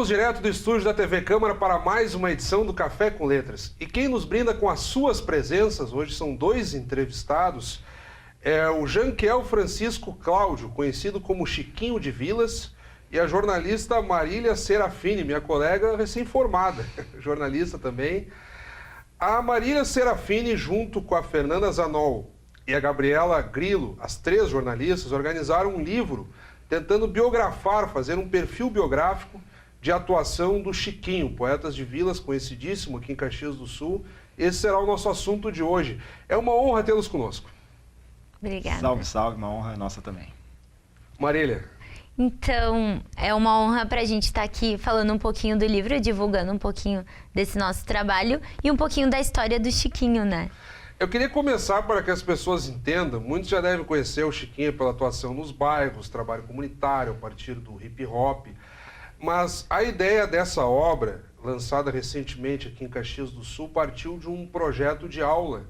Estamos direto do estúdio da TV Câmara para mais uma edição do Café com Letras. E quem nos brinda com as suas presenças, hoje são dois entrevistados, é o Janquiel Francisco Cláudio, conhecido como Chiquinho de Vilas, e a jornalista Marília Serafini, minha colega recém-formada, jornalista também. A Marília Serafini, junto com a Fernanda Zanol e a Gabriela Grilo, as três jornalistas, organizaram um livro tentando biografar, fazer um perfil biográfico de atuação do Chiquinho, Poetas de Vilas, conhecidíssimo aqui em Caxias do Sul. Esse será o nosso assunto de hoje. É uma honra tê-los conosco. Obrigada. Salve, salve, uma honra nossa também. Marília. Então, é uma honra para a gente estar aqui falando um pouquinho do livro, divulgando um pouquinho desse nosso trabalho e um pouquinho da história do Chiquinho, né? Eu queria começar para que as pessoas entendam. Muitos já devem conhecer o Chiquinho pela atuação nos bairros, trabalho comunitário, a partir do hip hop. Mas a ideia dessa obra, lançada recentemente aqui em Caxias do Sul, partiu de um projeto de aula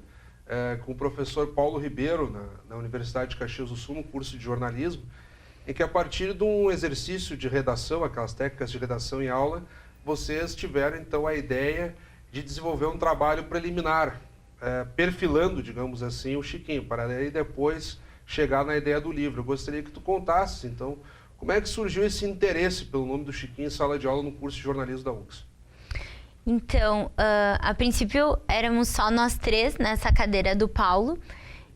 com o professor Paulo Ribeiro, na Universidade de Caxias do Sul, no curso de jornalismo, em que a partir de um exercício de redação, aquelas técnicas de redação em aula, vocês tiveram então a ideia de desenvolver um trabalho preliminar, perfilando, digamos assim, o Chiquinho, para aí depois chegar na ideia do livro. Eu gostaria que tu contasses, então, como é que surgiu esse interesse pelo nome do Chiquinho em sala de aula no curso de jornalismo da UX? Então, a princípio éramos só nós três nessa cadeira do Paulo,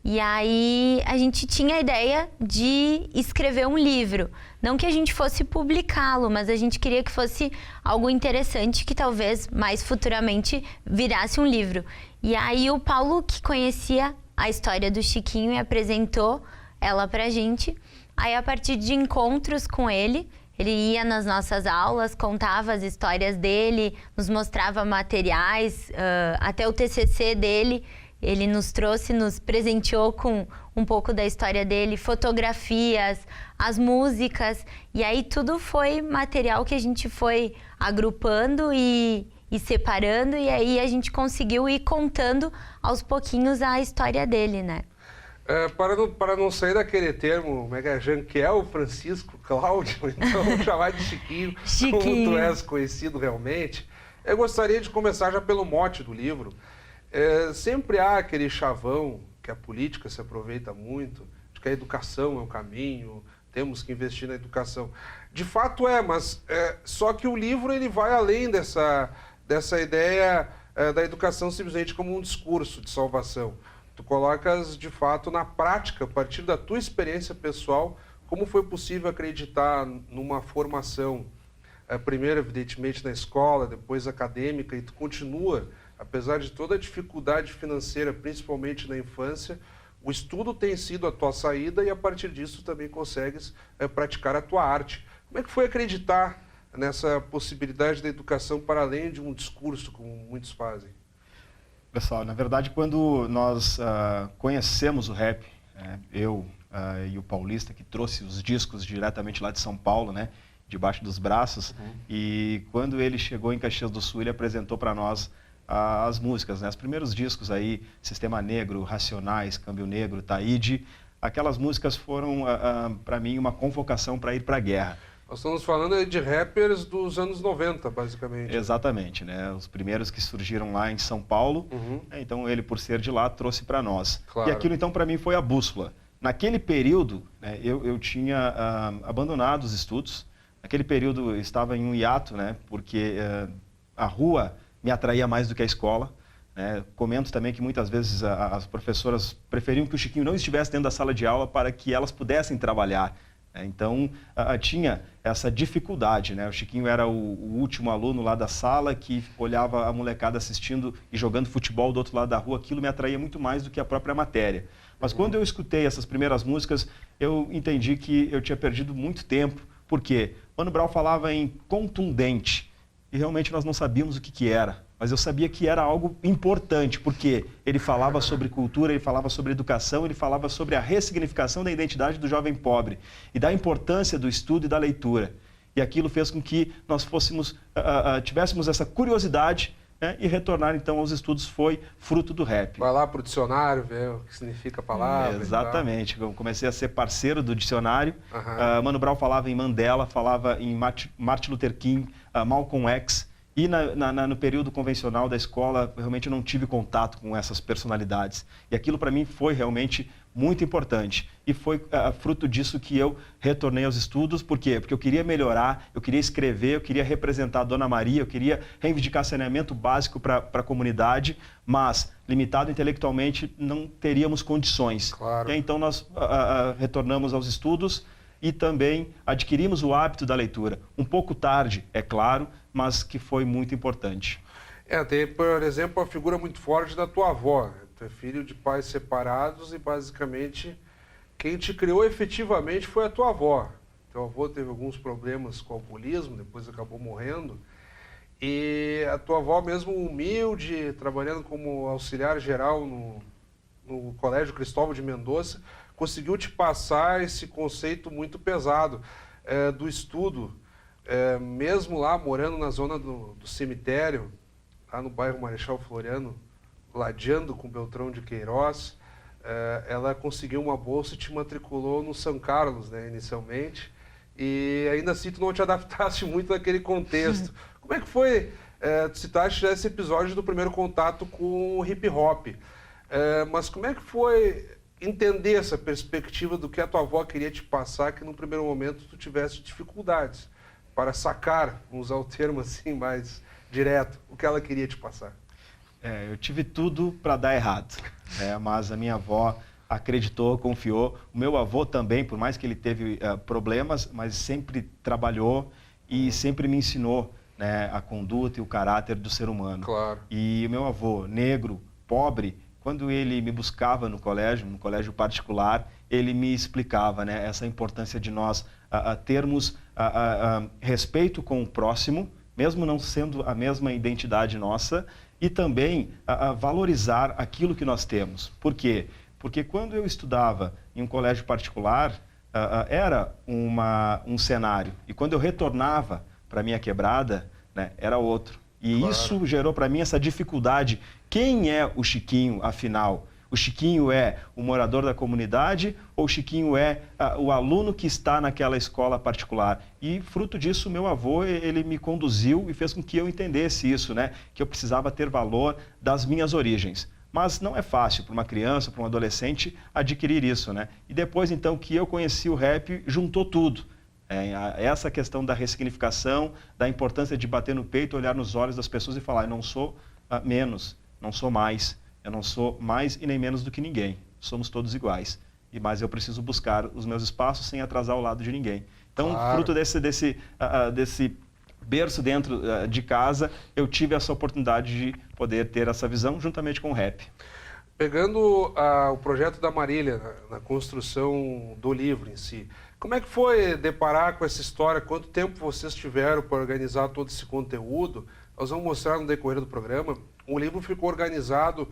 e aí a gente tinha a ideia de escrever um livro. Não que a gente fosse publicá-lo, mas a gente queria que fosse algo interessante que talvez mais futuramente virasse um livro. E aí o Paulo, que conhecia a história do Chiquinho, e apresentou ela pra gente. Aí a partir de encontros com ele, ele ia nas nossas aulas, contava as histórias dele, nos mostrava materiais, até o TCC dele. Ele nos trouxe, nos presenteou com um pouco da história dele, fotografias, as músicas. E aí tudo foi material que a gente foi agrupando e separando. E aí a gente conseguiu ir contando aos pouquinhos a história dele, né? Para não sair daquele termo, Janquiel Francisco Cláudio, então vou chamar de Chiquinho, como tu és conhecido realmente, eu gostaria de começar já pelo mote do livro. Sempre há aquele chavão que a política se aproveita muito, de que a educação é o caminho, temos que investir na educação. De fato mas só que o livro ele vai além dessa ideia da educação simplesmente como um discurso de salvação. Tu colocas, de fato, na prática, a partir da tua experiência pessoal, como foi possível acreditar numa formação, primeiro, evidentemente, na escola, depois acadêmica, e tu continua, apesar de toda a dificuldade financeira, principalmente na infância, o estudo tem sido a tua saída e, a partir disso, também consegues praticar a tua arte. Como é que foi acreditar nessa possibilidade da educação para além de um discurso, como muitos fazem? Pessoal, na verdade, quando nós conhecemos o rap, eu e o Paulista, que trouxe os discos diretamente lá de São Paulo, né, debaixo dos braços, e quando ele chegou em Caxias do Sul, ele apresentou para nós as músicas, né, os primeiros discos aí, Sistema Negro, Racionais, Câmbio Negro, Taíde. Aquelas músicas foram, para mim, uma convocação para ir para a guerra. Nós estamos falando de rappers dos anos 90, basicamente. Exatamente, né? Os primeiros que surgiram lá em São Paulo, então ele, por ser de lá, trouxe para nós. Claro. E aquilo, então, para mim, foi a bússola. Naquele período, né, eu tinha abandonado os estudos. Naquele período, eu estava em um hiato, né, porque a rua me atraía mais do que a escola. Né? Comento também que muitas vezes as professoras preferiam que o Chiquinho não estivesse dentro da sala de aula para que elas pudessem trabalhar. Então, tinha essa dificuldade, né? O Chiquinho era o último aluno lá da sala que olhava a molecada assistindo e jogando futebol do outro lado da rua. Aquilo me atraía muito mais do que a própria matéria. Mas quando eu escutei essas primeiras músicas, eu entendi que eu tinha perdido muito tempo. Por quê? Mano Brown falava em contundente e realmente nós não sabíamos o que era. Mas eu sabia que era algo importante, porque ele falava sobre cultura, ele falava sobre educação, ele falava sobre a ressignificação da identidade do jovem pobre e da importância do estudo e da leitura. E aquilo fez com que nós tivéssemos essa curiosidade né? E retornar então aos estudos foi fruto do rap. Vai lá para o dicionário, ver o que significa a palavra. Exatamente. Eu comecei a ser parceiro do dicionário. Mano Brown falava em Mandela, falava em Martin Luther King, Malcolm X. E no período convencional da escola, realmente eu não tive contato com essas personalidades. E aquilo para mim foi realmente muito importante. E foi fruto disso que eu retornei aos estudos. Por quê? Porque eu queria melhorar, eu queria escrever, eu queria representar a Dona Maria, eu queria reivindicar saneamento básico para a comunidade, mas, limitado intelectualmente, não teríamos condições. Claro. E então nós retornamos aos estudos e também adquirimos o hábito da leitura. Um pouco tarde, é claro, mas que foi muito importante. Tem, por exemplo, a figura muito forte da tua avó. Tu é filho de pais separados e, basicamente, quem te criou efetivamente foi a tua avó. Teu avô teve alguns problemas com o alcoolismo, depois acabou morrendo. E a tua avó, mesmo humilde, trabalhando como auxiliar geral no Colégio Cristóvão de Mendonça, conseguiu te passar esse conceito muito pesado do estudo. Mesmo lá, morando na zona do cemitério, lá no bairro Marechal Floriano, ladeando com Beltrão de Queiroz, ela conseguiu uma bolsa e te matriculou no São Carlos, né, inicialmente, e ainda assim tu não te adaptaste muito naquele contexto. Como é que foi, tu citaste esse episódio do primeiro contato com o hip hop, mas como é que foi entender essa perspectiva do que a tua avó queria te passar, que no primeiro momento tu tivesse dificuldades para sacar, vamos usar o termo assim mais direto, o que ela queria te passar? Eu tive tudo para dar errado, mas a minha avó acreditou, confiou. O meu avô também, por mais que ele teve problemas, mas sempre trabalhou e sempre me ensinou, né, a conduta e o caráter do ser humano. Claro. E o meu avô, negro, pobre, quando ele me buscava no colégio particular, ele me explicava, né, essa importância de nós termos respeito com o próximo, mesmo não sendo a mesma identidade nossa, e também valorizar aquilo que nós temos. Por quê? Porque quando eu estudava em um colégio particular, era um cenário, e quando eu retornava para a minha quebrada, né, era outro. E claro, isso gerou para mim essa dificuldade. Quem é o Chiquinho, afinal? O Chiquinho é o morador da comunidade ou o Chiquinho é o aluno que está naquela escola particular? E fruto disso, meu avô, ele me conduziu e fez com que eu entendesse isso, né? Que eu precisava ter valor das minhas origens. Mas não é fácil para uma criança, para um adolescente adquirir isso, né? E depois, então, que eu conheci o rap, juntou tudo. Essa questão da ressignificação, da importância de bater no peito, olhar nos olhos das pessoas e falar: eu não sou menos, não sou mais, eu não sou mais e nem menos do que ninguém. Somos todos iguais. Mas eu preciso buscar os meus espaços sem atrasar o lado de ninguém. Então, claro, fruto desse berço dentro de casa, eu tive essa oportunidade de poder ter essa visão juntamente com o rap. Pegando o projeto da Marília, na construção do livro em si, como é que foi deparar com essa história? Quanto tempo vocês tiveram para organizar todo esse conteúdo? Nós vamos mostrar no decorrer do programa. O livro ficou organizado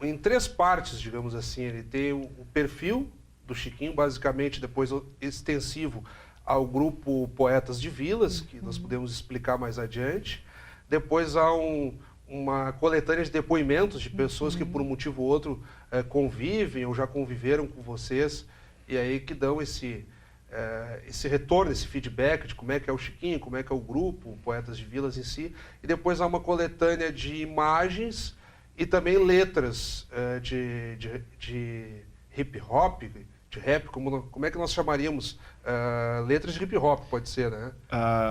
em 3 partes, digamos assim. Ele tem o perfil do Chiquinho, basicamente, depois extensivo ao grupo Poetas de Vilas, que nós podemos explicar mais adiante. Depois há uma coletânea de depoimentos de pessoas que, por um motivo ou outro, convivem ou já conviveram com vocês, e aí que dão esse retorno, esse feedback de como é que é o Chiquinho, como é que é o grupo, Poetas de Vilas em si. E depois há uma coletânea de imagens e também letras de hip hop, de rap, como é que nós chamaríamos? Letras de hip hop, pode ser, né?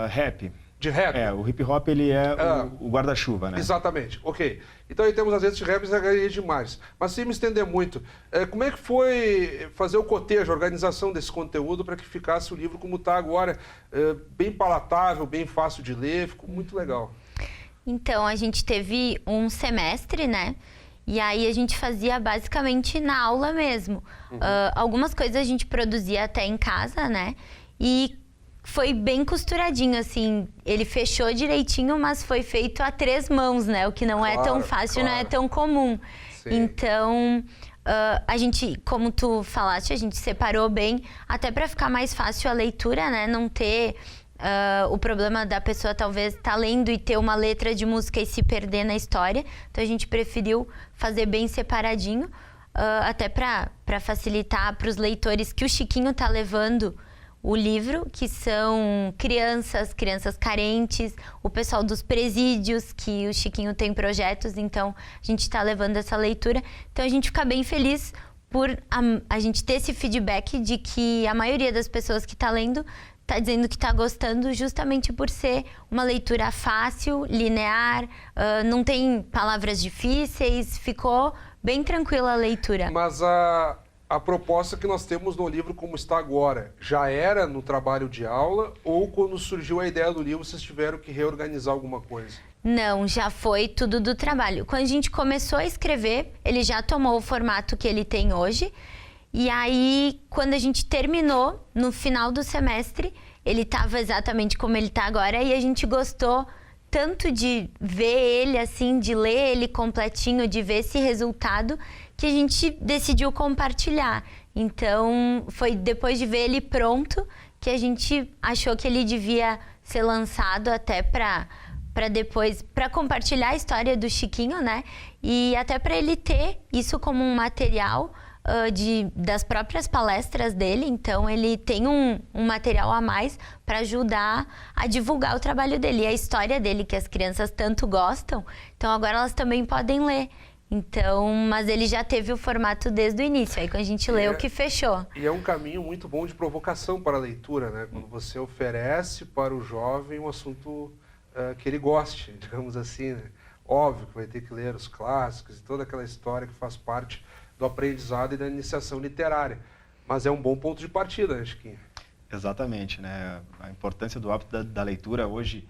Rap. De rap. O hip hop, ele é o guarda-chuva, né? Exatamente, ok. Então aí temos as letras de rap e a galeria de imagens. Mas sem me estender muito, como é que foi fazer o cotejo, a organização desse conteúdo para que ficasse o livro como está agora? Bem palatável, bem fácil de ler, ficou muito legal. Então, a gente teve um semestre, né? E aí a gente fazia basicamente na aula mesmo. Algumas coisas a gente produzia até em casa, né? E foi bem costuradinho, assim. Ele fechou direitinho, mas foi feito a 3 mãos, né? O que não é tão fácil, não é tão comum. Sim. Então, a gente, como tu falaste, a gente separou bem, até para ficar mais fácil a leitura, né? Não ter o problema da pessoa talvez estar lendo e ter uma letra de música e se perder na história. Então a gente preferiu fazer bem separadinho, até para facilitar para os leitores que o Chiquinho está levando o livro, que são crianças carentes, o pessoal dos presídios, que o Chiquinho tem projetos, então a gente está levando essa leitura. Então a gente fica bem feliz por a gente ter esse feedback de que a maioria das pessoas que está lendo está dizendo que está gostando, justamente por ser uma leitura fácil, linear, não tem palavras difíceis, ficou bem tranquila a leitura. Mas a proposta que nós temos no livro como está agora, já era no trabalho de aula ou quando surgiu a ideia do livro vocês tiveram que reorganizar alguma coisa? Não, já foi tudo do trabalho. Quando a gente começou a escrever, ele já tomou o formato que ele tem hoje. E aí, quando a gente terminou, no final do semestre, ele estava exatamente como ele está agora e a gente gostou tanto de ver ele assim, de ler ele completinho, de ver esse resultado, que a gente decidiu compartilhar. Então, foi depois de ver ele pronto que a gente achou que ele devia ser lançado até para depois, para compartilhar a história do Chiquinho, né? E até para ele ter isso como um material das próprias palestras dele. Então, ele tem um material a mais para ajudar a divulgar o trabalho dele e a história dele, que as crianças tanto gostam. Então, agora elas também podem ler. Então, mas ele já teve o formato desde o início, aí quando a gente leu que fechou. E é um caminho muito bom de provocação para a leitura, né? Quando você oferece para o jovem um assunto que ele goste, digamos assim, né? Óbvio que vai ter que ler os clássicos e toda aquela história que faz parte do aprendizado e da iniciação literária. Mas é um bom ponto de partida, né, Chiquinho? Exatamente, né? A importância do hábito da leitura hoje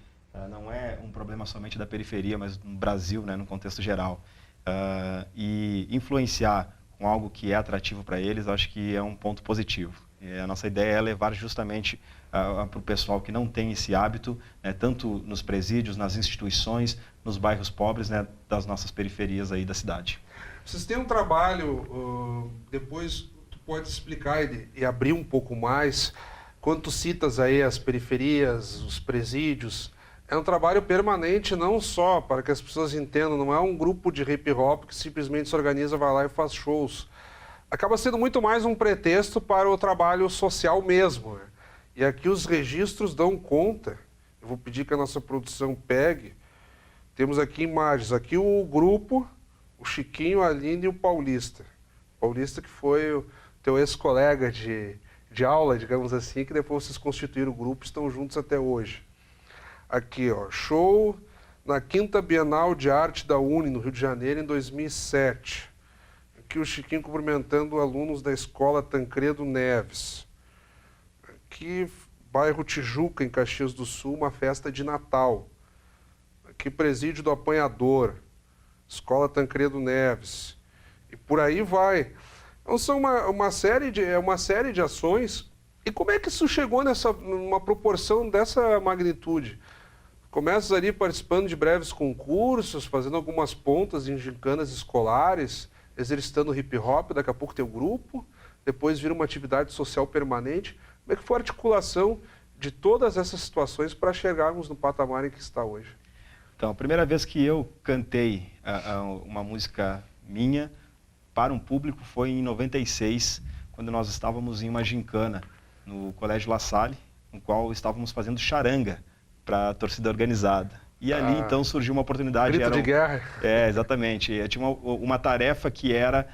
não é um problema somente da periferia, mas no Brasil, né, no contexto geral. E influenciar com algo que é atrativo para eles, acho que é um ponto positivo. E a nossa ideia é levar justamente para o pessoal que não tem esse hábito, né, tanto nos presídios, nas instituições, nos bairros pobres, né, das nossas periferias aí da cidade. Vocês têm um trabalho, depois tu pode explicar e abrir um pouco mais, quando tu citas aí as periferias, os presídios, é um trabalho permanente, não só para que as pessoas entendam, não é um grupo de hip hop que simplesmente se organiza, vai lá e faz shows. Acaba sendo muito mais um pretexto para o trabalho social mesmo, né? E aqui os registros dão conta, eu vou pedir que a nossa produção pegue, temos aqui imagens, aqui o grupo, o Chiquinho, a Aline e o Paulista. Paulista que foi o teu ex-colega de aula, digamos assim, que depois vocês constituíram o grupo e estão juntos até hoje. Aqui, ó, show na 5ª Bienal de Arte da Uni, no Rio de Janeiro, em 2007. Aqui o Chiquinho cumprimentando alunos da Escola Tancredo Neves. Aqui, bairro Tijuca, em Caxias do Sul, uma festa de Natal. Aqui, Presídio do Apanhador, Escola Tancredo Neves. E por aí vai. Então, são uma série de ações. E como é que isso chegou numa proporção dessa magnitude? Começas ali participando de breves concursos, fazendo algumas pontas em gincanas escolares, exercitando hip hop, daqui a pouco tem o grupo, depois vira uma atividade social permanente. Como é que foi a articulação de todas essas situações para chegarmos no patamar em que está hoje? Então, a primeira vez que eu cantei uma música minha para um público foi em 96, quando nós estávamos em uma gincana no Colégio La Salle, no qual estávamos fazendo charanga para a torcida organizada. E ali, então, surgiu uma oportunidade. Grito de guerra. Exatamente. Eu tinha uma tarefa que era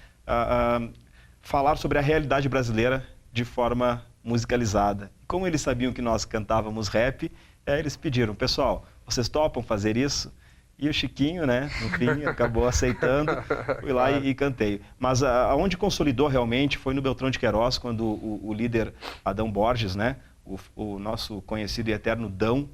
falar sobre a realidade brasileira de forma musicalizada. Como eles sabiam que nós cantávamos rap, eles pediram, pessoal, vocês topam fazer isso? E o Chiquinho, né, no fim, acabou aceitando, fui lá e cantei. Mas aonde consolidou realmente foi no Beltrão de Queiroz, quando o líder Adão Borges, né, o nosso conhecido e eterno Dão,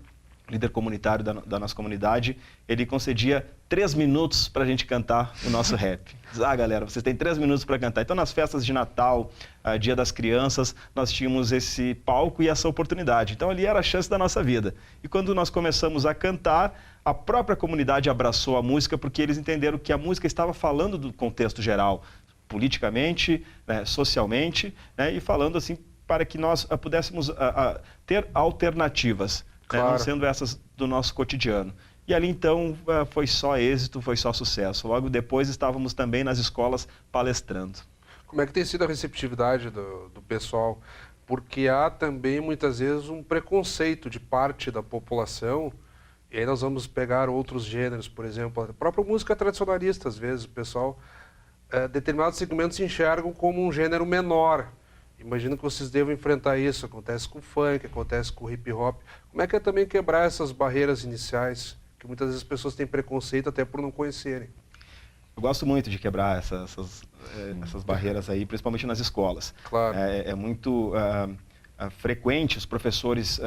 líder comunitário da nossa comunidade, ele concedia 3 minutos para a gente cantar o nosso rap. Diz, galera, vocês têm 3 minutos para cantar. Então, nas festas de Natal, Dia das Crianças, nós tínhamos esse palco e essa oportunidade. Então, ali era a chance da nossa vida. E quando nós começamos a cantar, a própria comunidade abraçou a música, porque eles entenderam que a música estava falando do contexto geral, politicamente, né, socialmente, né, e falando assim para que nós pudéssemos ter alternativas. claro. Não sendo essas do nosso cotidiano. E ali, então, foi só êxito, foi só sucesso. Logo depois, estávamos também nas escolas palestrando. Como é que tem sido a receptividade do pessoal? Porque há também, muitas vezes, um preconceito de parte da população. E aí nós vamos pegar outros gêneros, por exemplo, a própria música tradicionalista, às vezes, o pessoal, determinados segmentos se enxergam como um gênero menor. Imagino que vocês devam enfrentar isso. Acontece com o funk, acontece com o hip hop. Como é que é também quebrar essas barreiras iniciais? Que muitas vezes as pessoas têm preconceito até por não conhecerem. Eu gosto muito de quebrar essas barreiras aí, principalmente nas escolas. Claro. É muito frequente os professores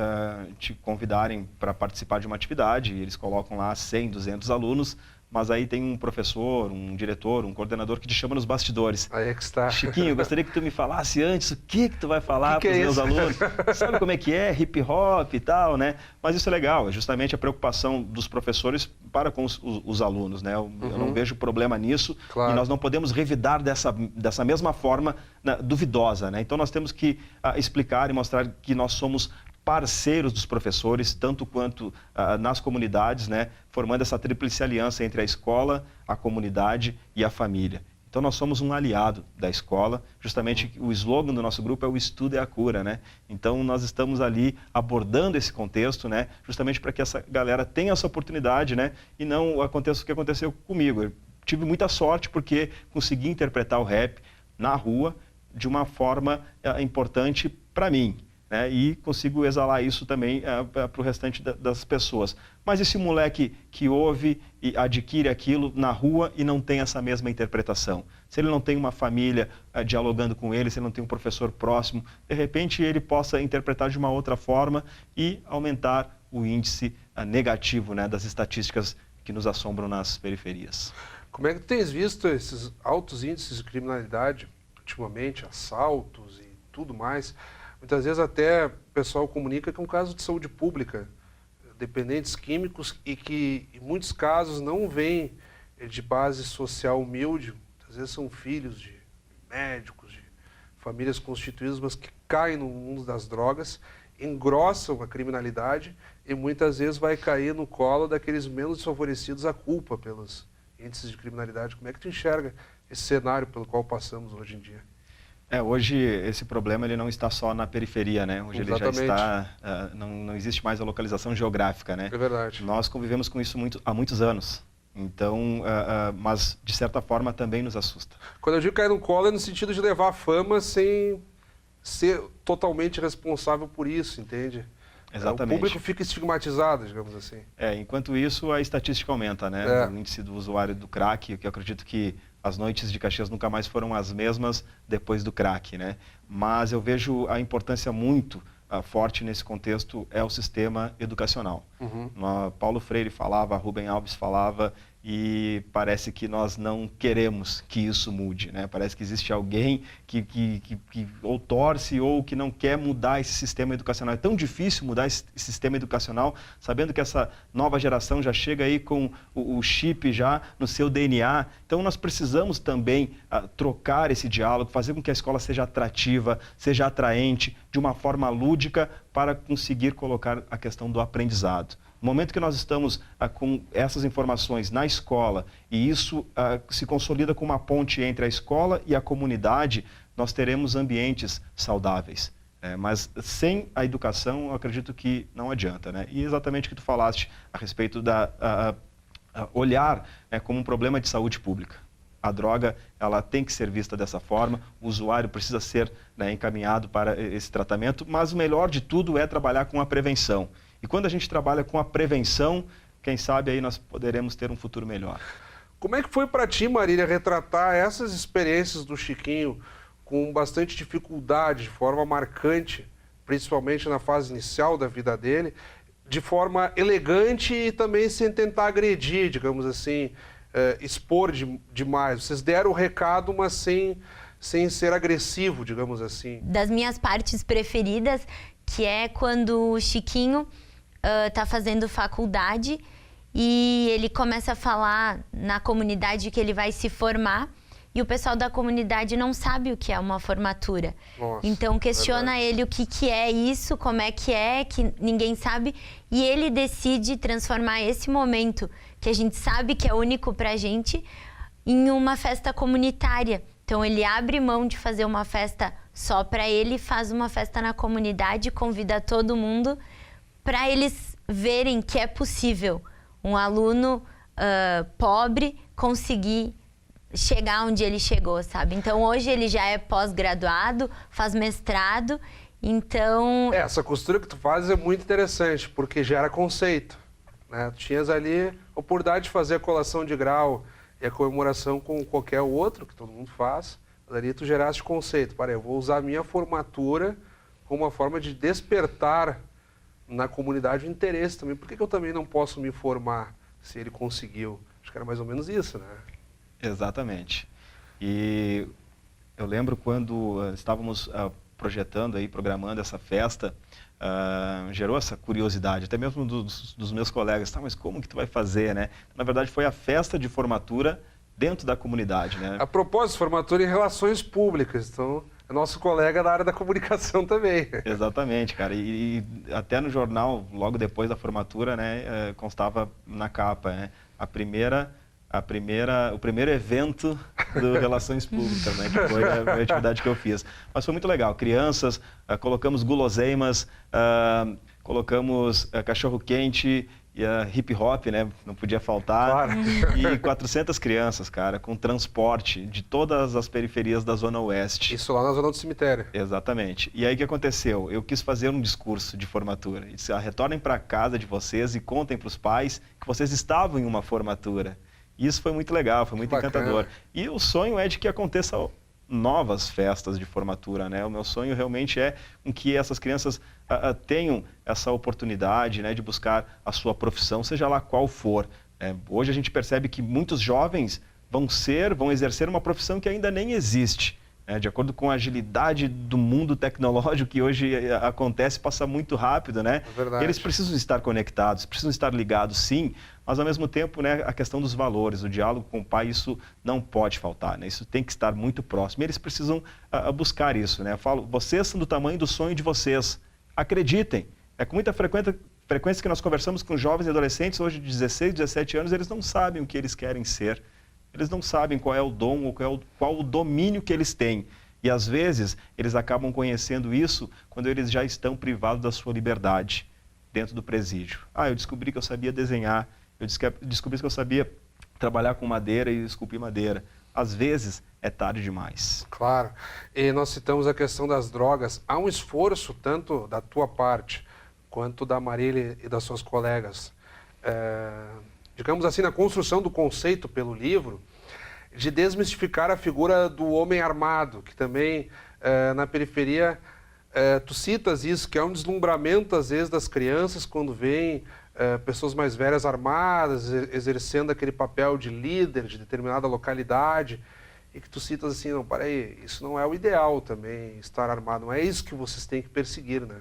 te convidarem para participar de uma atividade, e eles colocam lá 100, 200 alunos, mas aí tem um professor, um diretor, um coordenador que te chama nos bastidores. Aí é que está. Chiquinho, eu gostaria que tu me falasse antes o que tu vai falar para os meus alunos. Sabe como é que é? Hip hop e tal, né? Mas isso é legal, é justamente a preocupação dos professores para com os alunos, né? Eu não vejo problema nisso, claro. E nós não podemos revidar dessa mesma forma duvidosa, né? Então nós temos que explicar e mostrar que nós somos parceiros dos professores, tanto quanto nas comunidades, né, formando essa tríplice aliança entre a escola, a comunidade e a família. Então nós somos um aliado da escola, justamente o slogan do nosso grupo é o estudo é a cura, né? Então nós estamos ali abordando esse contexto, né, justamente para que essa galera tenha essa oportunidade, né, e não aconteça o que aconteceu comigo. Eu tive muita sorte porque consegui interpretar o rap na rua de uma forma importante para mim. E consigo exalar isso também para o restante das pessoas. Mas esse moleque que ouve e adquire aquilo na rua e não tem essa mesma interpretação, se ele não tem uma família dialogando com ele, se ele não tem um professor próximo, de repente ele possa interpretar de uma outra forma e aumentar o índice negativo, né, das estatísticas que nos assombram nas periferias. Como é que tu tens visto esses altos índices de criminalidade, ultimamente, assaltos e tudo mais? Muitas vezes até o pessoal comunica que é um caso de saúde pública, dependentes químicos, e que em muitos casos não vêm de base social humilde, às vezes são filhos de médicos, de famílias constituídas, mas que caem no mundo das drogas, engrossam a criminalidade e muitas vezes vai cair no colo daqueles menos desfavorecidos a culpa pelos índices de criminalidade. Como é que tu enxerga esse cenário pelo qual passamos hoje em dia? Hoje esse problema ele não está só na periferia, né? Hoje Exatamente. Ele já está, não existe mais a localização geográfica, né? É verdade. Nós convivemos com isso há muitos anos, então, mas de certa forma também nos assusta. Quando eu digo cair no colo é no sentido de levar a fama sem ser totalmente responsável por isso, entende? Exatamente. O público fica estigmatizado, digamos assim. Enquanto isso a estatística aumenta, né? O índice do usuário do crack, que eu acredito que as noites de Caxias nunca mais foram as mesmas depois do crack, né? Mas eu vejo a importância muito forte nesse contexto é o sistema educacional. Paulo Freire falava, Rubem Alves falava, e parece que nós não queremos que isso mude, né? Parece que existe alguém que ou torce ou que não quer mudar esse sistema educacional. É tão difícil mudar esse sistema educacional, sabendo que essa nova geração já chega aí com o chip já no seu DNA. Então nós precisamos também trocar esse diálogo, fazer com que a escola seja atrativa, seja atraente, de uma forma lúdica, para conseguir colocar a questão do aprendizado. No momento que nós estamos com essas informações na escola e isso se consolida com uma ponte entre a escola e a comunidade, nós teremos ambientes saudáveis. Mas sem a educação, eu acredito que não adianta, né? E exatamente o que tu falaste a respeito da olhar como um problema de saúde pública. A droga, ela tem que ser vista dessa forma, o usuário precisa ser encaminhado para esse tratamento, mas o melhor de tudo é trabalhar com a prevenção. E quando a gente trabalha com a prevenção, quem sabe aí nós poderemos ter um futuro melhor. Como é que foi para ti, Marília, retratar essas experiências do Chiquinho com bastante dificuldade, de forma marcante, principalmente na fase inicial da vida dele, de forma elegante e também sem tentar agredir, digamos assim, expor demais? Vocês deram o recado, mas sem ser agressivo, digamos assim. Das minhas partes preferidas, que é quando o Chiquinho está fazendo faculdade e ele começa a falar na comunidade que ele vai se formar e o pessoal da comunidade não sabe o que é uma formatura. Nossa, então questiona ele o que é isso, como é que ninguém sabe, e ele decide transformar esse momento, que a gente sabe que é único pra gente, em uma festa comunitária. Então ele abre mão de fazer uma festa só para ele, faz uma festa na comunidade, convida todo mundo para eles verem que é possível um aluno pobre conseguir chegar onde ele chegou, sabe? Então hoje ele já é pós-graduado, faz mestrado, então... Essa costura que tu fazes é muito interessante, porque gera conceito, né? Tu tinhas ali a oportunidade de fazer a colação de grau e a comemoração com qualquer outro, que todo mundo faz, mas ali tu geraste conceito. Para, eu vou usar a minha formatura como uma forma de despertar na comunidade o interesse também. Por que eu também não posso me formar se ele conseguiu? Acho que era mais ou menos isso, né? Exatamente. E eu lembro quando estávamos projetando aí, programando essa festa, gerou essa curiosidade, até mesmo dos meus colegas, tá, mas como que tu vai fazer, né? Na verdade, foi a festa de formatura dentro da comunidade, né? A propósito, formatura em relações públicas, então é nosso colega da área da comunicação também. Exatamente, cara, e até no jornal, logo depois da formatura, né, constava na capa, né, o primeiro evento do Relações Públicas, né, que foi a atividade que eu fiz. Mas foi muito legal. Crianças, colocamos guloseimas, colocamos cachorro-quente, e hip hop, né, não podia faltar. Claro. E 400 crianças, cara, com transporte de todas as periferias da Zona Oeste. Isso lá na zona do cemitério. Exatamente. E aí o que aconteceu? Eu quis fazer um discurso de formatura. E disse, retornem para casa de vocês e contem para os pais que vocês estavam em uma formatura. E isso foi muito legal, foi muito encantador. E o sonho é de que aconteça novas festas de formatura, né? O meu sonho realmente é que essas crianças tenham essa oportunidade, né, de buscar a sua profissão, seja lá qual for. Hoje a gente percebe que muitos jovens vão exercer uma profissão que ainda nem existe. De acordo com a agilidade do mundo tecnológico que hoje acontece, passa muito rápido, né? É verdade. Eles precisam estar conectados, precisam estar ligados, sim, mas ao mesmo tempo, né, a questão dos valores, o diálogo com o pai, isso não pode faltar, né? Isso tem que estar muito próximo. E eles precisam buscar isso, né? Eu falo, vocês são do tamanho do sonho de vocês. Acreditem. É com muita frequência que nós conversamos com jovens e adolescentes, hoje de 16, 17 anos, eles não sabem o que eles querem ser. Eles não sabem qual é o dom ou qual o domínio que eles têm. E, às vezes, eles acabam conhecendo isso quando eles já estão privados da sua liberdade dentro do presídio. Eu descobri que eu sabia desenhar, eu descobri que eu sabia trabalhar com madeira e esculpir madeira. Às vezes, é tarde demais. Claro. E nós citamos a questão das drogas. Há um esforço, tanto da tua parte, quanto da Marília e das suas colegas, digamos assim, na construção do conceito pelo livro, de desmistificar a figura do homem armado, que também, na periferia, tu citas isso, que é um deslumbramento, às vezes, das crianças, quando veem pessoas mais velhas armadas, exercendo aquele papel de líder de determinada localidade, e que tu citas assim, não, peraí, isso não é o ideal também, estar armado, não é isso que vocês têm que perseguir, né?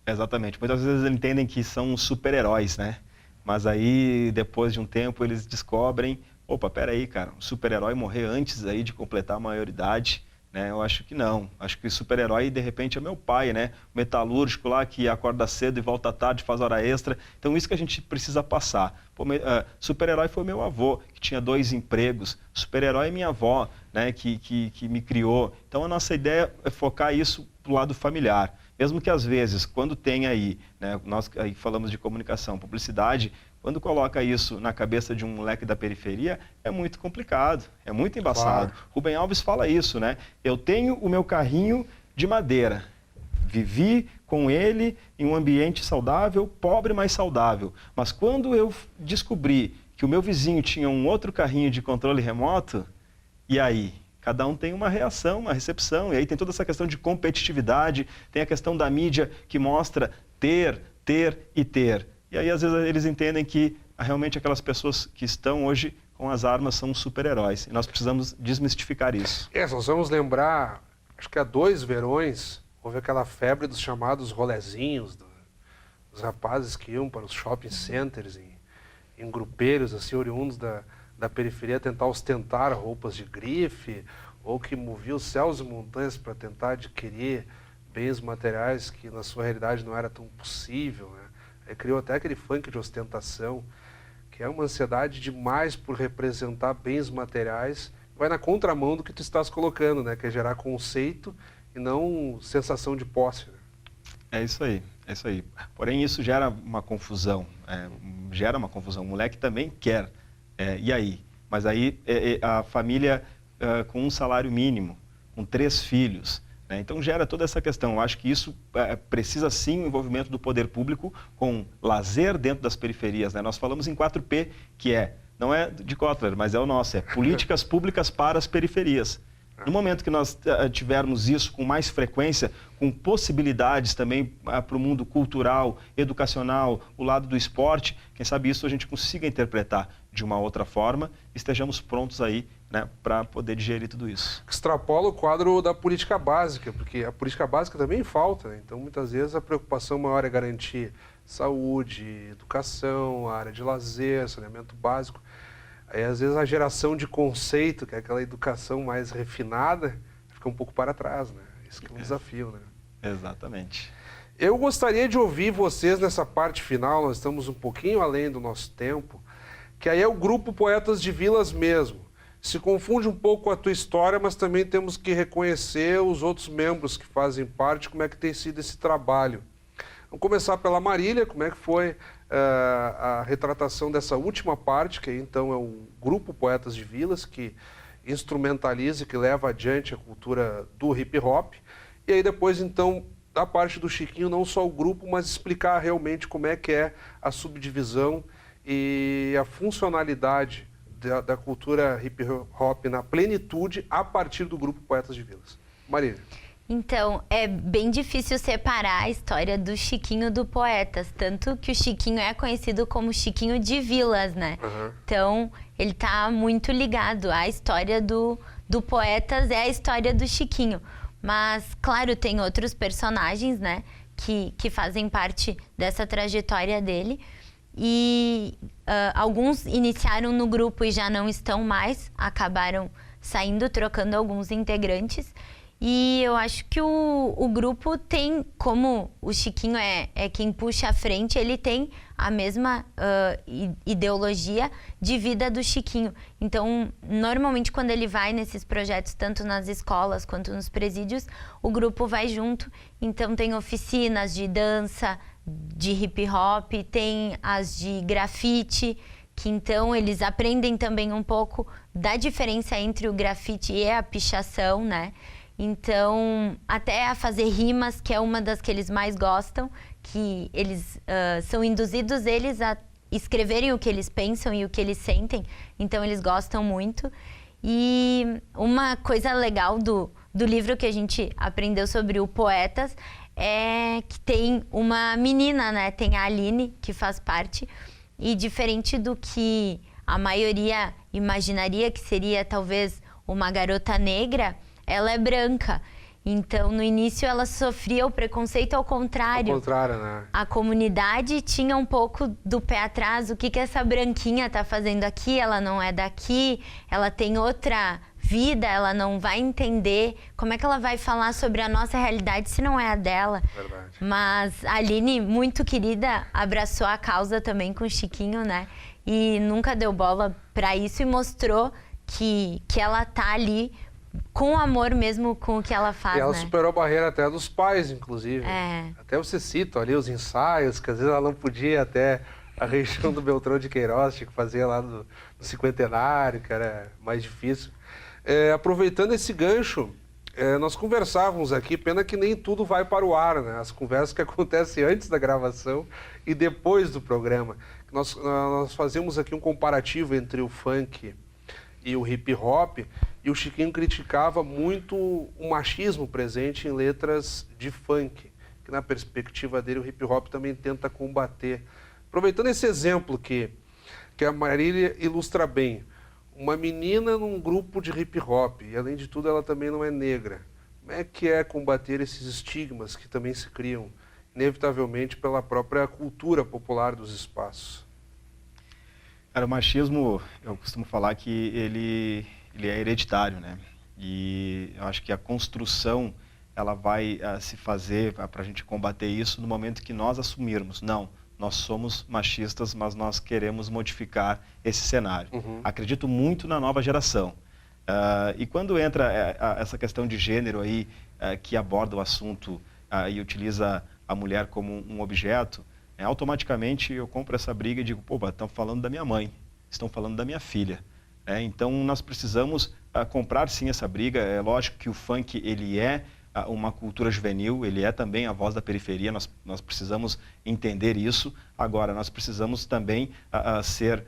Exatamente. Muitas vezes eles entendem que são super-heróis, né? Mas aí, depois de um tempo, eles descobrem, opa, peraí, cara, um super-herói morrer antes aí de completar a maioridade, né? Eu acho que não. Acho que o super-herói, de repente, é meu pai, né? O metalúrgico lá que acorda cedo e volta tarde, faz hora extra. Então, isso que a gente precisa passar. Super-herói foi meu avô, que tinha 2 empregos. Super-herói é minha avó, né? Que me criou. Então, a nossa ideia é focar isso pro lado familiar. Mesmo que, às vezes, quando tem aí, né, nós aí falamos de comunicação, publicidade, quando coloca isso na cabeça de um moleque da periferia, é muito complicado, é muito embaçado. Claro. Rubem Alves fala isso, né? Eu tenho o meu carrinho de madeira, vivi com ele em um ambiente saudável, pobre, mas saudável. Mas quando eu descobri que o meu vizinho tinha um outro carrinho de controle remoto, e aí? Cada um tem uma reação, uma recepção, e aí tem toda essa questão de competitividade, tem a questão da mídia que mostra ter e ter. E aí, às vezes, eles entendem que realmente aquelas pessoas que estão hoje com as armas são super-heróis. E nós precisamos desmistificar isso. Nós vamos lembrar, acho que há 2 verões, houve aquela febre dos chamados rolezinhos, dos rapazes que iam para os shopping centers em grupeiros, assim, oriundos da periferia tentar ostentar roupas de grife, ou que movia os céus e montanhas para tentar adquirir bens materiais que na sua realidade não era tão possível, né? Aí criou até aquele funk de ostentação, que é uma ansiedade demais por representar bens materiais, vai na contramão do que tu estás colocando, né? Que é gerar conceito e não sensação de posse, né? É isso aí, é isso aí. Porém, isso gera uma confusão, O moleque também quer, e aí? Mas aí a família com um salário mínimo, com 3 filhos, né? Então gera toda essa questão. Eu acho que isso precisa sim o envolvimento do poder público com lazer dentro das periferias, né? Nós falamos em 4P, que não é de Kotler, mas é o nosso, é políticas públicas para as periferias. No momento que nós tivermos isso com mais frequência, com possibilidades também para o mundo cultural, educacional, o lado do esporte, quem sabe isso a gente consiga interpretar de uma outra forma, estejamos prontos aí, né, para poder digerir tudo isso. Extrapola o quadro da política básica, porque a política básica também falta, né? Então muitas vezes a preocupação maior é garantir saúde, educação, área de lazer, saneamento básico. Aí, às vezes, a geração de conceito, que é aquela educação mais refinada, fica um pouco para trás, né? Isso que é um desafio, né? Exatamente. Eu gostaria de ouvir vocês nessa parte final, nós estamos um pouquinho além do nosso tempo, que aí é o grupo Poetas de Vilas mesmo. Se confunde um pouco com a tua história, mas também temos que reconhecer os outros membros que fazem parte, como é que tem sido esse trabalho. Vamos começar pela Marília, como é que foi a retratação dessa última parte, que então é um grupo Poetas de Vilas, que instrumentaliza, que leva adiante a cultura do hip hop. E aí depois, então, da parte do Chiquinho, não só o grupo, mas explicar realmente como é que é a subdivisão e a funcionalidade da cultura hip hop na plenitude a partir do grupo Poetas de Vilas. Marília. Então, é bem difícil separar a história do Chiquinho do Poetas, tanto que o Chiquinho é conhecido como Chiquinho de Vilas, né? Uhum. Então, ele tá muito ligado. A história do Poetas é a história do Chiquinho. Mas, claro, tem outros personagens, né, que fazem parte dessa trajetória dele. E alguns iniciaram no grupo e já não estão mais, acabaram saindo, trocando alguns integrantes. E eu acho que o grupo tem, como o Chiquinho é quem puxa a frente, ele tem a mesma ideologia de vida do Chiquinho. Então, normalmente, quando ele vai nesses projetos, tanto nas escolas quanto nos presídios, o grupo vai junto. Então, tem oficinas de dança, de hip hop, tem as de grafite, que então eles aprendem também um pouco da diferença entre o grafite e a pichação, né? Então, até a fazer rimas, que é uma das que eles mais gostam, que eles são induzidos eles a escreverem o que eles pensam e o que eles sentem, então eles gostam muito. E uma coisa legal do livro que a gente aprendeu sobre o Poetas é que tem uma menina, né? Tem a Aline, que faz parte, e diferente do que a maioria imaginaria que seria talvez uma garota negra, ela é branca. Então, no início, ela sofria o preconceito ao contrário. Ao contrário, né? A comunidade tinha um pouco do pé atrás. O que essa branquinha está fazendo aqui? Ela não é daqui, ela tem outra vida, ela não vai entender. Como é que ela vai falar sobre a nossa realidade se não é a dela? Verdade. Mas a Aline, muito querida, abraçou a causa também com o Chiquinho, né? E nunca deu bola para isso e mostrou que ela tá ali com amor mesmo com o que ela faz, e ela, né? Superou a barreira até dos pais, inclusive. Até você cita ali os ensaios, que às vezes ela não podia ir até a região do Beltrão de Queiroz, tinha que fazer lá no Cinquentenário, que era mais difícil. Aproveitando esse gancho, nós conversávamos aqui, pena que nem tudo vai para o ar, né? As conversas que acontecem antes da gravação e depois do programa. Nós fazíamos aqui um comparativo entre o funk e o hip hop, e o Chiquinho criticava muito o machismo presente em letras de funk, que na perspectiva dele o hip hop também tenta combater. Aproveitando esse exemplo que a Marília ilustra bem, uma menina num grupo de hip hop, e além de tudo ela também não é negra. Como é que é combater esses estigmas que também se criam, inevitavelmente, pela própria cultura popular dos espaços? Cara, o machismo, eu costumo falar que ele é hereditário, né? E eu acho que a construção, ela vai se fazer para a gente combater isso no momento que nós assumirmos. Não, nós somos machistas, mas nós queremos modificar esse cenário. Acredito muito na nova geração. E quando entra essa questão de gênero aí, que aborda o assunto e utiliza a mulher como um objeto, automaticamente eu compro essa briga e digo, pô, estão falando da minha mãe, estão falando da minha filha. Então nós precisamos comprar sim essa briga. É lógico que o funk ele é uma cultura juvenil, ele é também a voz da periferia, nós precisamos entender isso. Agora, nós precisamos também ser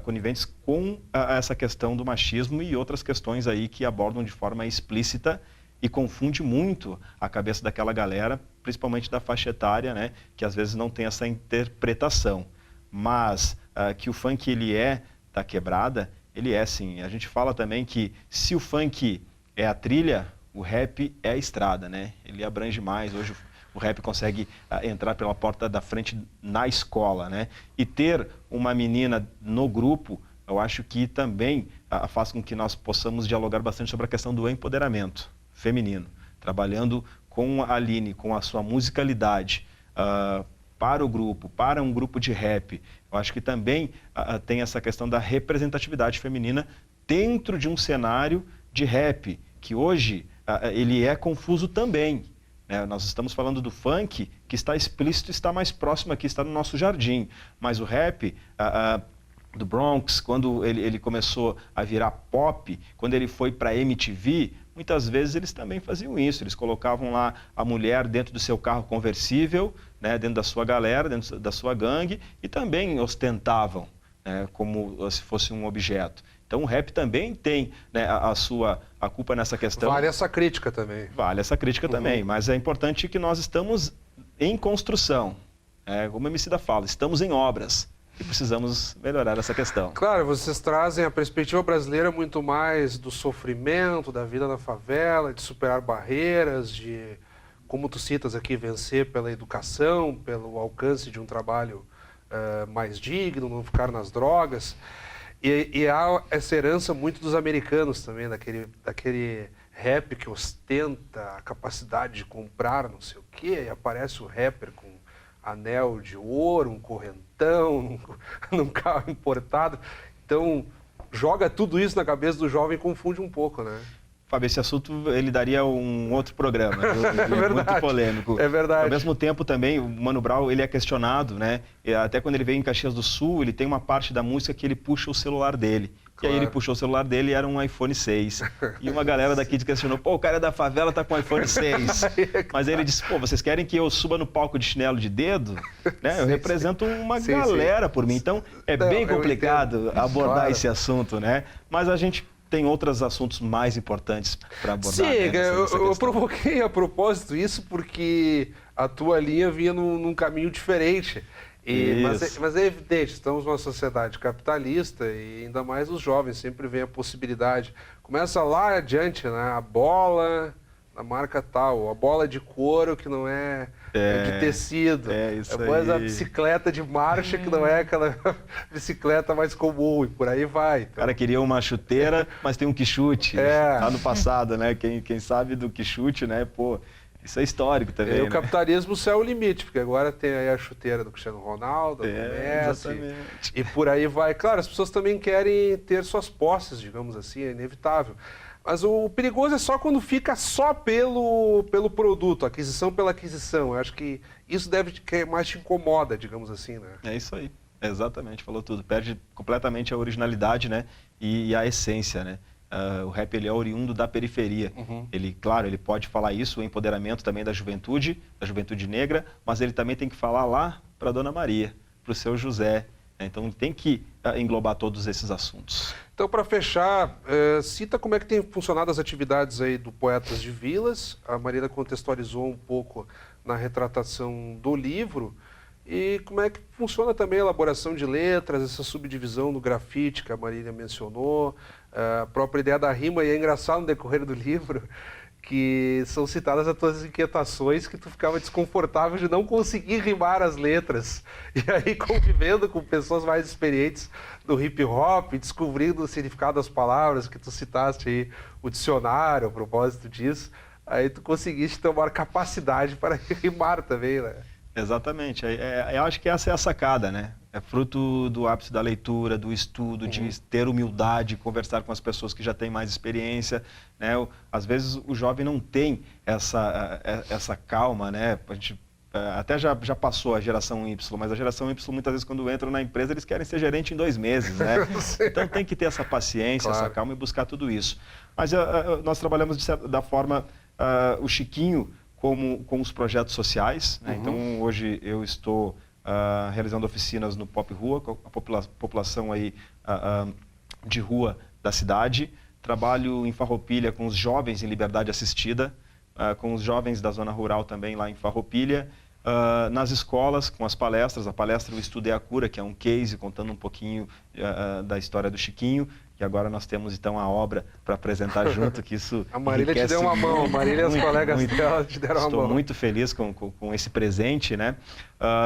coniventes com essa questão do machismo e outras questões aí que abordam de forma explícita e confunde muito a cabeça daquela galera, principalmente da faixa etária, né, que às vezes não tem essa interpretação. Mas que o funk ele é da quebrada, ele é sim. A gente fala também que se o funk é a trilha, o rap é a estrada, né? Ele abrange mais. Hoje o rap consegue entrar pela porta da frente na escola, né? E ter uma menina no grupo, eu acho que também faz com que nós possamos dialogar bastante sobre a questão do empoderamento feminino, trabalhando com a Aline, com a sua musicalidade, para o grupo, para um grupo de rap. Eu acho que também tem essa questão da representatividade feminina dentro de um cenário de rap, que hoje ele é confuso também. Nós estamos falando do funk, que está explícito, está mais próximo aqui, está no nosso jardim. Mas o rap do Bronx, quando ele começou a virar pop, quando ele foi para a MTV, muitas vezes eles também faziam isso. Eles colocavam lá a mulher dentro do seu carro conversível, né, dentro da sua galera, dentro da sua gangue, e também ostentavam, né, como se fosse um objeto. Então o rap também tem, né, a culpa nessa questão. Vale essa crítica também. Vale essa crítica também, mas é importante que nós estamos em construção. Como a Emicida fala, estamos em obras e precisamos melhorar essa questão. Claro, vocês trazem a perspectiva brasileira muito mais do sofrimento, da vida na favela, de superar barreiras, de, como tu citas aqui, vencer pela educação, pelo alcance de um trabalho mais digno, não ficar nas drogas. E há essa herança muito dos americanos também, daquele rap que ostenta a capacidade de comprar não sei o quê, e aparece o rapper com anel de ouro, um correntão, num carro importado. Então, joga tudo isso na cabeça do jovem e confunde um pouco, né? Fábio, esse assunto ele daria um outro programa, é muito polêmico. É verdade. Ao mesmo tempo também, o Mano Brown ele é questionado, né? E até quando ele veio em Caxias do Sul, ele tem uma parte da música que ele puxa o celular dele. Claro. E aí ele puxou o celular dele e era um iPhone 6. E uma galera daqui questionou, pô, o cara da favela tá com um iPhone 6. Mas aí ele disse, pô, vocês querem que eu suba no palco de chinelo de dedo? Né? Eu represento uma galera por mim. Então é bem complicado abordar esse assunto, né? Mas a gente tem outros assuntos mais importantes para abordar. Sim, né, eu provoquei a propósito isso porque a tua linha vinha num caminho diferente. Mas é evidente, estamos numa sociedade capitalista e ainda mais os jovens, sempre vem a possibilidade. Começa lá adiante, né? A bola, a marca tal, a bola de couro que não é de tecido. Depois a bicicleta de marcha que não é aquela bicicleta mais comum e por aí vai. Então... O cara queria uma chuteira, mas tem um quichute. Lá no passado, né? Quem sabe do quichute, né? Pô, isso é histórico também. O capitalismo, o céu é o limite, porque agora tem aí a chuteira do Cristiano Ronaldo, do Messi, e por aí vai. Claro, as pessoas também querem ter suas posses, digamos assim, é inevitável. Mas o perigoso é só quando fica só pelo produto, aquisição pela aquisição. Eu acho que isso que mais te incomoda, digamos assim, né? É isso aí, exatamente, falou tudo. Perde completamente a originalidade, né? E a essência, né? O rap ele é oriundo da periferia. Ele, claro, ele pode falar isso, o empoderamento também da juventude negra, mas ele também tem que falar lá para a Dona Maria, para o seu José. Então tem que englobar todos esses assuntos. Então, para fechar, cita como é que tem funcionado as atividades aí do Poetas de Vilas. A Marília contextualizou um pouco na retratação do livro. E como é que funciona também a elaboração de letras, essa subdivisão do grafite que a Marília mencionou, a própria ideia da rima, e é engraçado no decorrer do livro que são citadas as tuas inquietações, que tu ficava desconfortável de não conseguir rimar as letras. E aí, convivendo com pessoas mais experientes do hip hop, descobrindo o significado das palavras, que tu citaste aí, o dicionário, a propósito disso, aí tu conseguiste ter uma capacidade para rimar também, né? Exatamente. Eu acho que essa é a sacada, né? É fruto do ápice da leitura, do estudo, de ter humildade, conversar com as pessoas que já têm mais experiência, né? Às vezes o jovem não tem essa calma, né? A gente até já passou a geração Y, mas a geração Y, muitas vezes, quando entram na empresa, eles querem ser gerente em 2 meses, né? Então tem que ter essa paciência, essa calma e buscar tudo isso. Mas nós trabalhamos da forma, o Chiquinho, com os projetos sociais, né? Então hoje eu estou realizando oficinas no Pop Rua, com a população aí, de rua da cidade. Trabalho em Farroupilha com os jovens em liberdade assistida, com os jovens da zona rural também lá em Farroupilha. Nas escolas, com as palestras, a palestra O Estudo é a Cura, que é um case contando um pouquinho da história do Chiquinho, e agora nós temos então a obra para apresentar junto, que isso a Marília te deu uma mão, a Marília e as colegas dela te deram uma mão. Estou muito feliz com esse presente, né?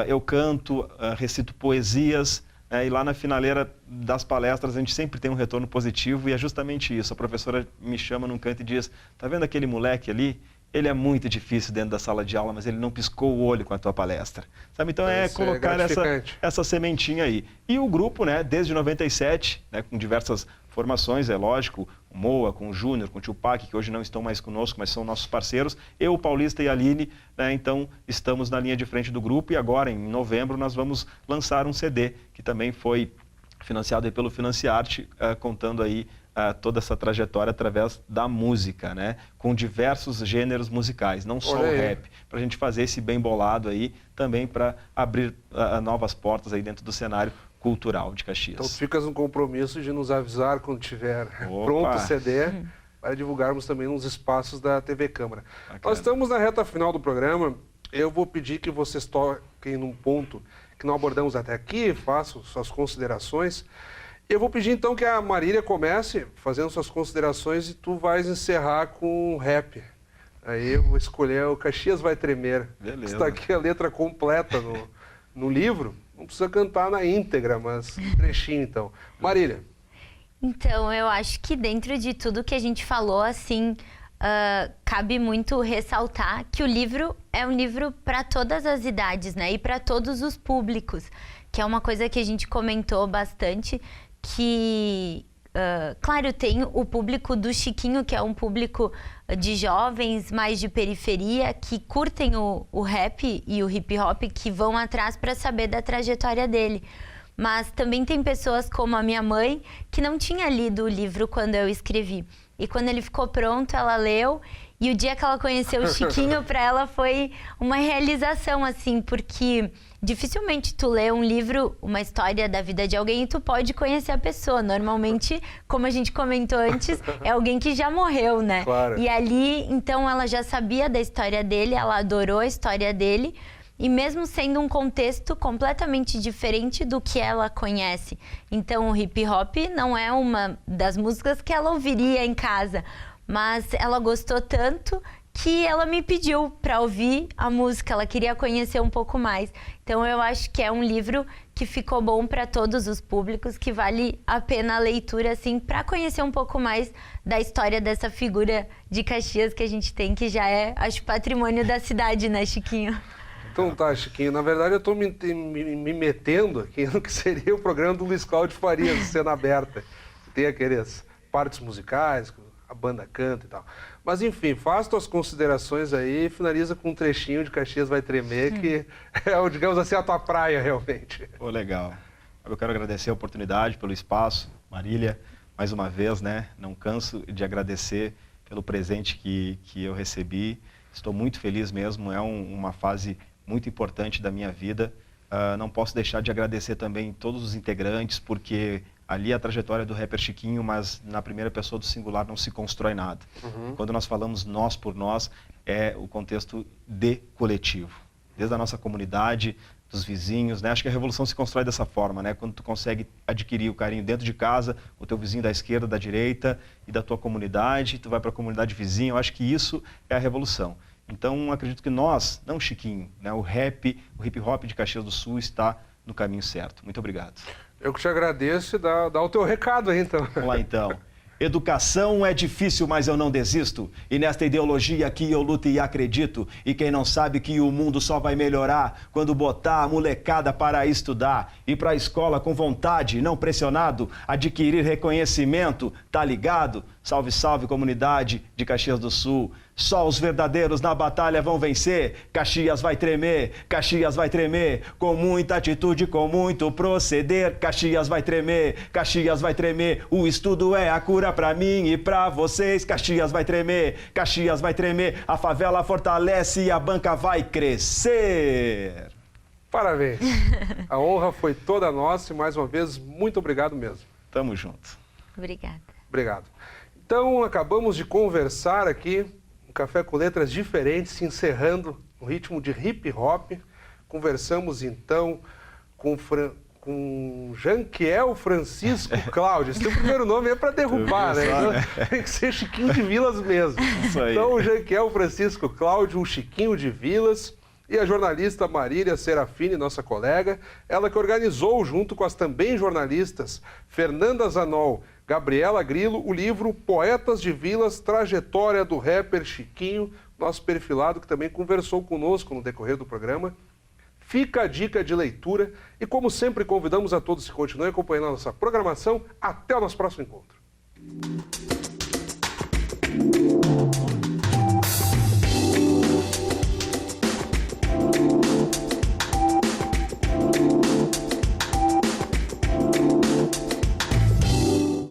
Eu canto, recito poesias, e lá na finaleira das palestras a gente sempre tem um retorno positivo, e é justamente isso. A professora me chama num canto e diz: tá vendo aquele moleque ali? Ele é muito difícil dentro da sala de aula, mas ele não piscou o olho com a tua palestra. Sabe? Então colocar essa sementinha aí. E o grupo, né, desde 97, né, com diversas formações, é lógico, o Moa, com o Júnior, com o Tio Pac, que hoje não estão mais conosco, mas são nossos parceiros. Eu, o Paulista e a Aline, né, então estamos na linha de frente do grupo, e agora, em novembro, nós vamos lançar um CD, que também foi financiado aí pelo Financiarte, contando aí toda essa trajetória através da música, né? Com diversos gêneros musicais, não só o rap, para a gente fazer esse bem bolado aí, também para abrir novas portas aí dentro do cenário cultural de Caxias. Então ficas no compromisso de nos avisar quando tiver pronto o CD, para divulgarmos também nos espaços da TV Câmara. Bacana. Nós estamos na reta final do programa. Eu vou pedir que vocês toquem num ponto que não abordamos até aqui, façam suas considerações. Eu vou pedir então que a Marília comece fazendo suas considerações e tu vais encerrar com rap. Aí eu vou escolher o Caxias Vai Tremer. Beleza. Está aqui a letra completa no livro. Não precisa cantar na íntegra, mas um trechinho então. Marília. Então, eu acho que dentro de tudo que a gente falou, assim, cabe muito ressaltar que o livro é um livro para todas as idades, né? E para todos os públicos, que é uma coisa que a gente comentou bastante, que, claro, tem o público do Chiquinho, que é um público de jovens mais de periferia, que curtem o rap e o hip hop, que vão atrás para saber da trajetória dele. Mas também tem pessoas como a minha mãe, que não tinha lido o livro quando eu escrevi. E quando ele ficou pronto, ela leu. E o dia que ela conheceu o Chiquinho, para ela foi uma realização, assim, porque dificilmente tu lê um livro, uma história da vida de alguém e tu pode conhecer a pessoa. Normalmente, como a gente comentou antes, é alguém que já morreu, né? Claro. E ali, então, ela já sabia da história dele, ela adorou a história dele. E mesmo sendo um contexto completamente diferente do que ela conhece. Então, o hip hop não é uma das músicas que ela ouviria em casa, mas ela gostou tanto que ela me pediu para ouvir a música, ela queria conhecer um pouco mais. Então, eu acho que é um livro que ficou bom para todos os públicos, que vale a pena a leitura, assim, para conhecer um pouco mais da história dessa figura de Caxias que a gente tem, que já é, acho, patrimônio da cidade, né, Chiquinho? Então tá, Chiquinho. Na verdade, eu estou me metendo aqui no que seria o programa do Luiz Cláudio Farias, Cena Aberta. Tem aquelas partes musicais, a banda canta e tal. Mas enfim, faz tuas considerações aí e finaliza com um trechinho de Caxias Vai Tremer, que é, digamos assim, a tua praia, realmente. Pô, legal. Eu quero agradecer a oportunidade, pelo espaço. Marília, mais uma vez, né? Não canso de agradecer pelo presente que eu recebi. Estou muito feliz mesmo, é uma fase muito importante da minha vida. Não posso deixar de agradecer também todos os integrantes, porque ali a trajetória do rapper Chiquinho, mas na primeira pessoa do singular não se constrói nada. Quando nós falamos nós por nós, é o contexto de coletivo. Desde a nossa comunidade, dos vizinhos, né? Acho que a revolução se constrói dessa forma, né? Quando tu consegue adquirir o carinho dentro de casa, o teu vizinho da esquerda, da direita e da tua comunidade, tu vai para a comunidade vizinha, eu acho que isso é a revolução. Então, acredito que nós, não Chiquinho, né? O hip hop de Caxias do Sul está no caminho certo. Muito obrigado. Eu que te agradeço e dá o teu recado aí, então. Vamos lá, então. Educação é difícil, mas eu não desisto. E nesta ideologia aqui eu luto e acredito. E quem não sabe que o mundo só vai melhorar quando botar a molecada para estudar. Ir para a escola com vontade, não pressionado. Adquirir reconhecimento, tá ligado? Salve, salve, comunidade de Caxias do Sul. Só os verdadeiros na batalha vão vencer. Caxias vai tremer, Caxias vai tremer. Com muita atitude, com muito proceder. Caxias vai tremer, Caxias vai tremer. O estudo é a cura pra mim e pra vocês. Caxias vai tremer, Caxias vai tremer. A favela fortalece e a banca vai crescer. Parabéns. A honra foi toda nossa e, mais uma vez, muito obrigado mesmo. Tamo junto. Obrigada. Obrigado. Então, acabamos de conversar aqui, um café com letras diferentes, se encerrando no ritmo de hip hop. Conversamos, então, com Janquiel Francisco Cláudio. Esse teu primeiro nome é para derrubar, né? Então, tem que ser Chiquinho de Vilas mesmo. Isso aí. Então, o Janquiel Francisco Cláudio, o Chiquinho de Vilas, e a jornalista Marília Serafini, nossa colega, ela que organizou, junto com as também jornalistas Fernanda Zanol, Gabriela Grilo, o livro Poetas de Vilas, Trajetória do Rapper Chiquinho, nosso perfilado, que também conversou conosco no decorrer do programa. Fica a dica de leitura e, como sempre, convidamos a todos que continuem acompanhando a nossa programação. Até o nosso próximo encontro.